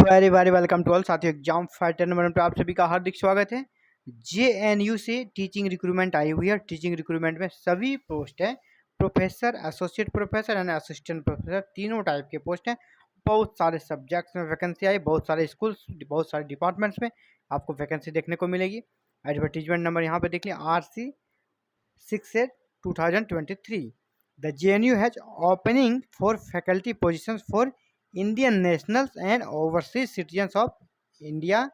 Very very welcome to all साथियों। Exam fighter number पर आप सभी का हार्दिक स्वागत है। जेएनयू से टीचिंग रिक्रूटमेंट आई हुई है। टीचिंग रिक्रूटमेंट में सभी पोस्ट है, professor, associate professor and assistant professor, तीनों टाइप के पोस्ट हैं। बहुत सारे सब्जेक्ट्स में वैकेंसी आई, बहुत सारे स्कूल्स, बहुत सारे डिपार्टमेंट्स में आपको वैकेंसी देखने को मिलेगी। एडवर्टीजमेंट नंबर यहाँ पे देख लिया, RC68/2023। The JNU has opening for faculty positions for Indian nationals and overseas citizens of India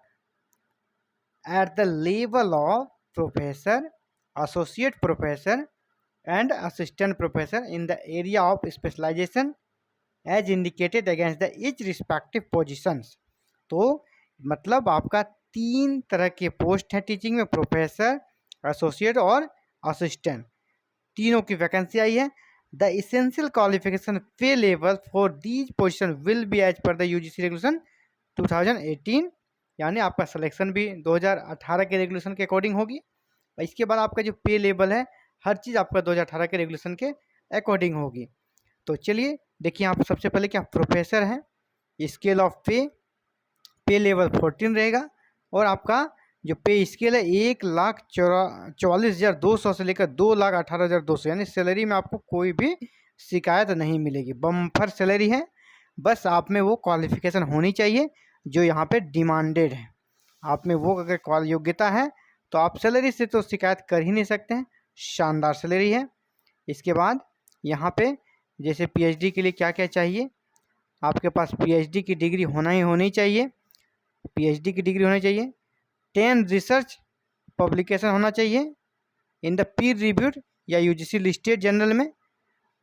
at the level of professor, associate professor, and assistant professor in the area of specialization as indicated against the each respective positions। तो मतलब आपका तीन तरह के post हैं teaching में, professor, associate और assistant, तीनों की वैकेंसी आई है। The essential qualification pay level for these position will be as per the UGC regulation 2018, यानी आपका सिलेक्शन भी 2018 के रेगुलेशन के अकॉर्डिंग होगी। इसके बाद आपका जो पे लेवल है, हर चीज़ आपका 2018 के रेगुलेशन के अकॉर्डिंग होगी। तो चलिए देखिए, यहाँ पर सबसे पहले क्या प्रोफेसर है, स्केल ऑफ पे लेवल 14 रहेगा और आपका जो पे स्केल है 1,44,200 से लेकर 2,18,200, यानी सैलरी में आपको कोई भी शिकायत नहीं मिलेगी। बम्पर सैलरी है, बस आप में वो क्वालिफिकेशन होनी चाहिए जो यहाँ पे डिमांडेड है। आप में वो अगर योग्यता है तो आप सैलरी से तो शिकायत कर ही नहीं सकते हैं। शानदार सैलरी है। इसके बाद यहाँ पे जैसे पीएचडी के लिए क्या क्या चाहिए, आपके पास पीएचडी की डिग्री होनी चाहिए। पीएचडी की डिग्री होनी चाहिए, 10 रिसर्च पब्लिकेशन होना चाहिए इन द पीर रिव्यूड या यूजीसी लिस्टेड जर्नल में,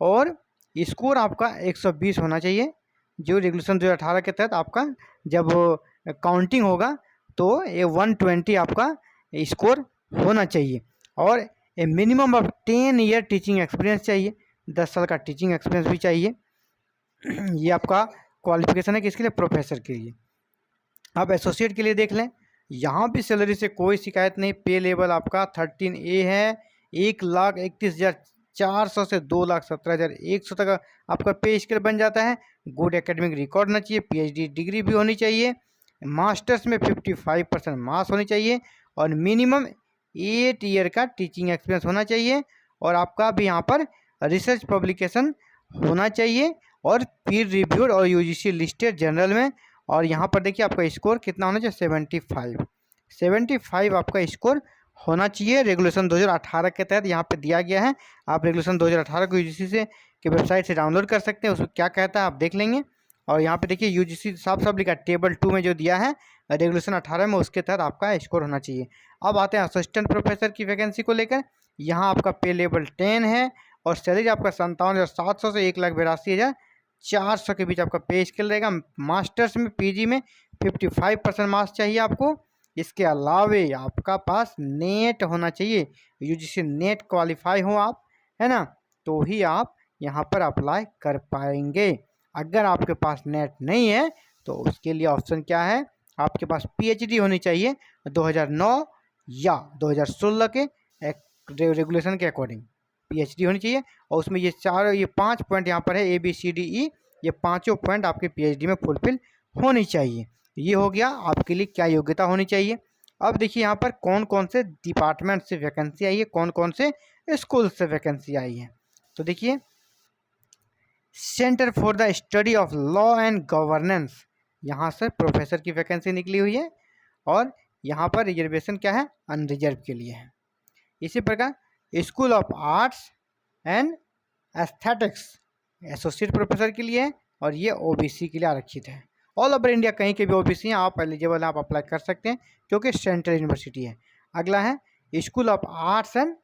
और स्कोर आपका 120 होना चाहिए, जो रेगुलेशन 2018 के तहत आपका जब काउंटिंग होगा तो ये 120 आपका स्कोर होना चाहिए। और ए minimum of 10 year teaching experience चाहिए, 10 साल का टीचिंग एक्सपीरियंस भी चाहिए। ये आपका क्वालिफिकेशन है किसके लिए, प्रोफेसर के लिए। आप एसोसिएट के लिए देख लें, यहाँ भी सैलरी से कोई शिकायत नहीं। पे लेवल आपका 13A है, 1,31,400 से 2,17,100 तक आपका पे स्केल बन जाता है। गुड एकेडमिक रिकॉर्ड होना चाहिए, पीएचडी डिग्री भी होनी चाहिए, मास्टर्स में 55% मार्क्स होनी चाहिए और मिनिमम 8 ईयर का टीचिंग एक्सपीरियंस होना चाहिए। और आपका भी यहाँ पर रिसर्च पब्लिकेशन होना चाहिए और पीर रिव्यूड और यूजीसी लिस्टेड जर्नल में। और यहाँ पर देखिए आपका स्कोर कितना होना चाहिए, 75 आपका स्कोर होना चाहिए। रेगुलेशन 2018 के तहत यहाँ पे दिया गया है। आप रेगुलेशन 2018 को यूजीसी से की वेबसाइट से डाउनलोड कर सकते हैं, उसको क्या कहता है आप देख लेंगे। और यहाँ पे देखिए यूजीसी साफ साफ लिखा, टेबल 2 में जो दिया है रेगुलेशन 18 में, उसके तहत आपका स्कोर होना चाहिए। अब आते हैं असिस्टेंट प्रोफेसर की वैकेंसी को लेकर। यहाँ आपका पे लेवल 10 है और सैलरी आपका 57,700 से 1,82,400 के बीच आपका पे स्केल रहेगा। मास्टर्स में, पीजी में 55% मार्क्स चाहिए आपको। इसके अलावे आपका पास नेट होना चाहिए, यूजीसी नेट क्वालिफाई हो आप, है ना, तो ही आप यहाँ पर अप्लाई कर पाएंगे। अगर आपके पास नेट नहीं है तो उसके लिए ऑप्शन क्या है, आपके पास पीएचडी होनी चाहिए 2009 या 2016 के रेगुलेशन के अकॉर्डिंग पीएचडी होनी चाहिए। और उसमें ये 5 पॉइंट यहाँ पर है, ABCDE, ये पाँचों पॉइंट आपके पीएचडी में फुलफिल होनी चाहिए। ये हो गया आपके लिए क्या योग्यता होनी चाहिए। अब देखिए यहाँ पर कौन कौन से डिपार्टमेंट से वैकेंसी आई है, कौन कौन से स्कूल से वैकेंसी आई है। तो देखिए, centre for the study of law and governance, यहाँ से प्रोफेसर की वैकेंसी निकली हुई है। और यहाँ पर रिजर्वेशन क्या है, अनरिजर्व के लिए है। इसी प्रकार school of arts and aesthetics associate professor के लिए है और ये ओबीसी के लिए आरक्षित है। ऑल ओवर इंडिया कहीं के भी ओबीसी हैं, आप एलिजिबल हैं, आप अप्लाई कर सकते हैं क्योंकि सेंट्रल यूनिवर्सिटी है। अगला है school of arts and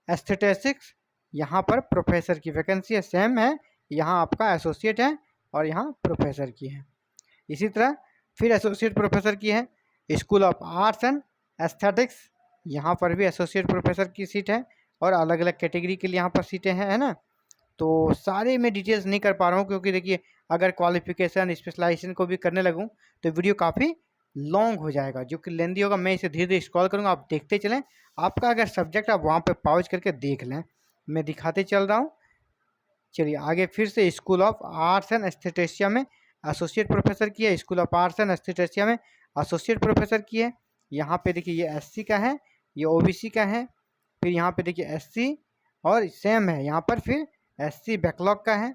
aesthetics, यहाँ पर प्रोफेसर की वैकेंसी है, सेम है, यहाँ आपका एसोसिएट है और यहाँ प्रोफेसर की है। इसी तरह फिर एसोसिएट प्रोफेसर की है school of arts and aesthetics, यहाँ पर भी एसोसिएट प्रोफेसर की सीट है और अलग अलग कैटेगरी के लिए यहाँ पर सीटें हैं, है ना। तो सारे में डिटेल्स नहीं कर पा रहा हूँ क्योंकि देखिए अगर क्वालिफिकेशन स्पेशलाइजेशन को भी करने लगूँ तो वीडियो काफ़ी लॉन्ग हो जाएगा, जो कि लेंदी होगा। मैं इसे धीरे धीरे स्क्रॉल करूँगा, आप देखते चलें। आपका अगर सब्जेक्ट आप वहाँ पे पॉज करके देख लें, मैं दिखाते चल रहा हूँ। चलिए आगे फिर से school of arts and aesthetics में एसोसिएट प्रोफेसर की है, school of arts and aesthetics में एसोसिएट प्रोफेसर की है। यहाँ पे देखिए ये एससी का है, ये ओबीसी का है। फिर यहाँ पे देखिए एससी और सेम है यहाँ पर, फिर एससी बैकलॉग का है।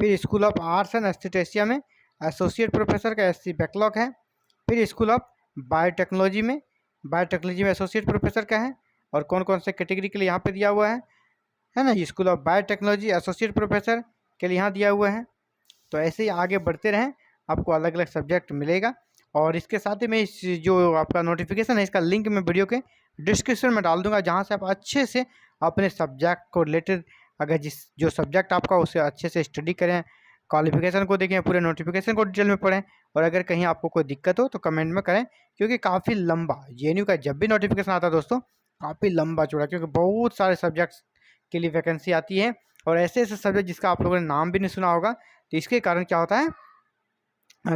फिर school of arts and aesthetics में एसोसिएट प्रोफेसर का एससी बैकलॉग है। फिर स्कूल ऑफ बायोटेक्नोलॉजी में एसोसिएट प्रोफेसर का है। और कौन कौन से कैटेगरी के लिए यहाँ पे दिया हुआ है ना, school of biotechnology associate professor के लिए यहाँ दिया हुआ है। तो ऐसे ही आगे बढ़ते रहें, आपको अलग अलग सब्जेक्ट मिलेगा। और इसके साथ ही मैं इस जो आपका नोटिफिकेशन है इसका लिंक मैं वीडियो के डिस्क्रिप्शन में डाल दूंगा, जहाँ से आप अच्छे से अपने सब्जेक्ट को रिलेटेड अगर जो सब्जेक्ट आपका उसे अच्छे से स्टडी करें, क्वालिफिकेशन को देखें, पूरे नोटिफिकेशन को डिटेल में पढ़ें। और अगर कहीं आपको कोई दिक्कत हो तो कमेंट में करें, क्योंकि काफ़ी लंबा जेएनयू का जब भी नोटिफिकेशन आता है दोस्तों काफ़ी लंबा चौड़ा, क्योंकि बहुत सारे सब्जेक्ट्स के लिए वैकेंसी आती है और ऐसे ऐसे सब्जेक्ट जिसका आप लोगों ने नाम भी नहीं सुना होगा। तो इसके कारण क्या होता है,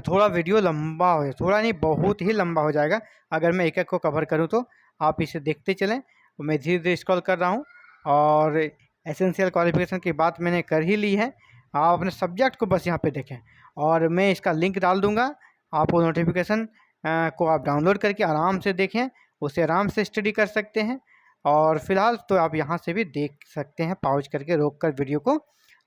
थोड़ा वीडियो लंबा हो, थोड़ा नहीं बहुत ही लंबा हो जाएगा अगर मैं एक एक को कवर करूं। तो आप इसे देखते चलें, मैं धीरे धीरे स्क्रॉल कर रहा हूं। और एसेंशियल क्वालिफिकेशन की बात मैंने कर ही ली है, आप अपने सब्जेक्ट को बस यहाँ पे देखें। और मैं इसका लिंक डाल दूँगा, आप वो नोटिफिकेशन को आप डाउनलोड करके आराम से देखें, उसे आराम से स्टडी कर सकते हैं। और फिलहाल तो आप यहाँ से भी देख सकते हैं, पॉज करके रोक कर वीडियो को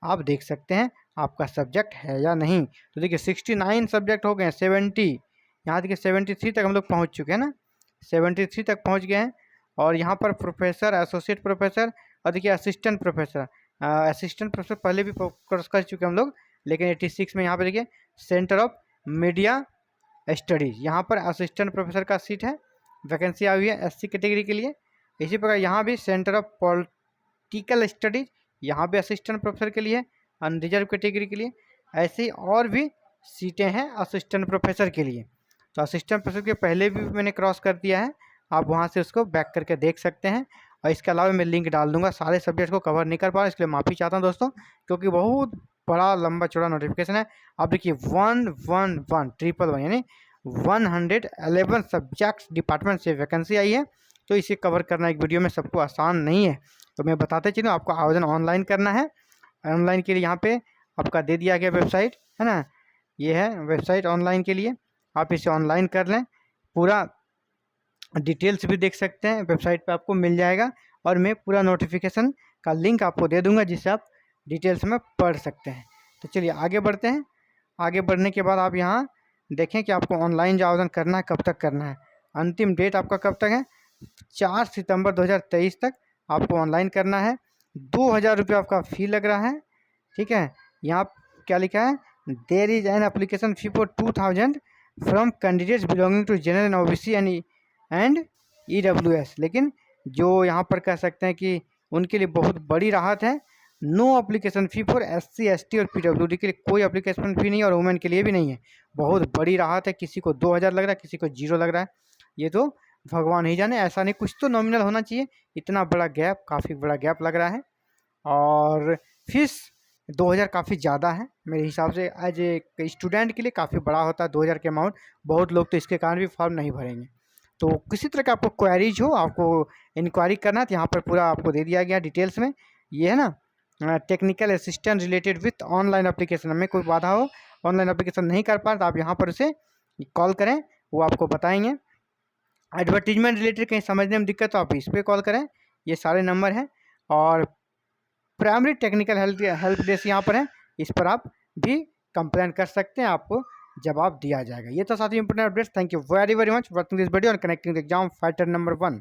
आप देख सकते हैं आपका सब्जेक्ट है या नहीं। तो देखिए 69 सब्जेक्ट हो गए हैं, 70 यहाँ देखिए 73 तक हम लोग पहुँच चुके हैं ना, 73 तक पहुँच गए हैं। और यहाँ पर प्रोफेसर, एसोसिएट प्रोफेसर और देखिए असिस्टेंट प्रोफेसर, पहले भी कोर्स कर चुके हैं हम लोग, लेकिन 86 में यहाँ पर देखिए सेंटर ऑफ मीडिया स्टडीज़, यहाँ पर असिस्टेंट प्रोफेसर का सीट है, वैकेंसी आई हुई है एससी कैटेगरी के लिए। इसी प्रकार यहाँ भी सेंटर ऑफ पॉलिटिकल स्टडीज, यहाँ भी असिस्टेंट प्रोफेसर के लिए, अनरिजर्व कैटेगरी के लिए। ऐसे ही और भी सीटें हैं असिस्टेंट प्रोफेसर के लिए। तो असिस्टेंट प्रोफेसर के पहले भी मैंने क्रॉस कर दिया है, आप वहाँ से उसको बैक करके देख सकते हैं। और इसके अलावा मैं लिंक डाल दूंगा, सारे सब्जेक्ट को कवर नहीं कर पा रहा इसलिए माफ़ी चाहता हूँ दोस्तों, क्योंकि बहुत बड़ा लंबा चौड़ा नोटिफिकेशन है। आप देखिए 111 यानी 111 सब्जेक्ट्स डिपार्टमेंट से वैकेंसी आई है। तो इसे कवर करना एक वीडियो में सबको आसान नहीं है, तो मैं बताते चलूँ आपको आवेदन ऑनलाइन करना है। ऑनलाइन के लिए यहाँ पे आपका दे दिया गया वेबसाइट है ना, ये है वेबसाइट ऑनलाइन के लिए, आप इसे ऑनलाइन कर लें, पूरा डिटेल्स भी देख सकते हैं वेबसाइट पे आपको मिल जाएगा। और मैं पूरा नोटिफिकेशन का लिंक आपको दे दूंगा जिससे आप डिटेल्स में पढ़ सकते हैं। तो चलिए आगे बढ़ते हैं। आगे बढ़ने के बाद आप यहाँ देखें कि आपको ऑनलाइन जो आवेदन करना है कब तक करना है। अंतिम डेट आपका कब तक है, 4 सितंबर 2023 तक आपको ऑनलाइन करना है। 2000 रुपये आपका फ़ी लग रहा है, ठीक है। यहाँ क्या लिखा है, there is an application fee for 2000 from candidates belonging to general and OBC and EWS। लेकिन जो यहाँ पर कह सकते हैं कि उनके लिए बहुत बड़ी राहत है, no application fee for SC ST और PWD के लिए कोई एप्लीकेशन फ़ी नहीं, और वुमेन के लिए भी नहीं है। बहुत बड़ी राहत है, किसी को 2000 लग रहा है, किसी को 0 लग रहा है, ये तो भगवान ही जाने, ऐसा नहीं, कुछ तो नॉमिनल होना चाहिए। इतना बड़ा गैप, काफ़ी बड़ा गैप लग रहा है। और फीस 2000 काफ़ी ज़्यादा है मेरे हिसाब से, एज ए स्टूडेंट के लिए काफ़ी बड़ा होता है 2000 के अमाउंट। बहुत लोग तो इसके कारण भी फॉर्म नहीं भरेंगे। तो किसी तरह का आपको क्वेरीज हो, आपको इंक्वायरी करना है, तो यहाँ पर पूरा आपको दे दिया गया डिटेल्स में। ये है ना technical assistant related with online application, में कोई बाधा हो, ऑनलाइन एप्लीकेशन नहीं कर पा तो आप यहाँ पर उसे कॉल करें, वो आपको बताएंगे। एडवर्टीजमेंट रिलेटेड कहीं समझने में दिक्कत तो आप इस पर कॉल करें, ये सारे नंबर हैं। और प्राइमरी टेक्निकल हेल्प डेस्क यहाँ पर है, इस पर आप भी कंप्लेन कर सकते हैं, आपको जवाब दिया जाएगा। ये तो साथ ही important updates. Thank you very very much for watching this video और connecting the exam fighter number 1।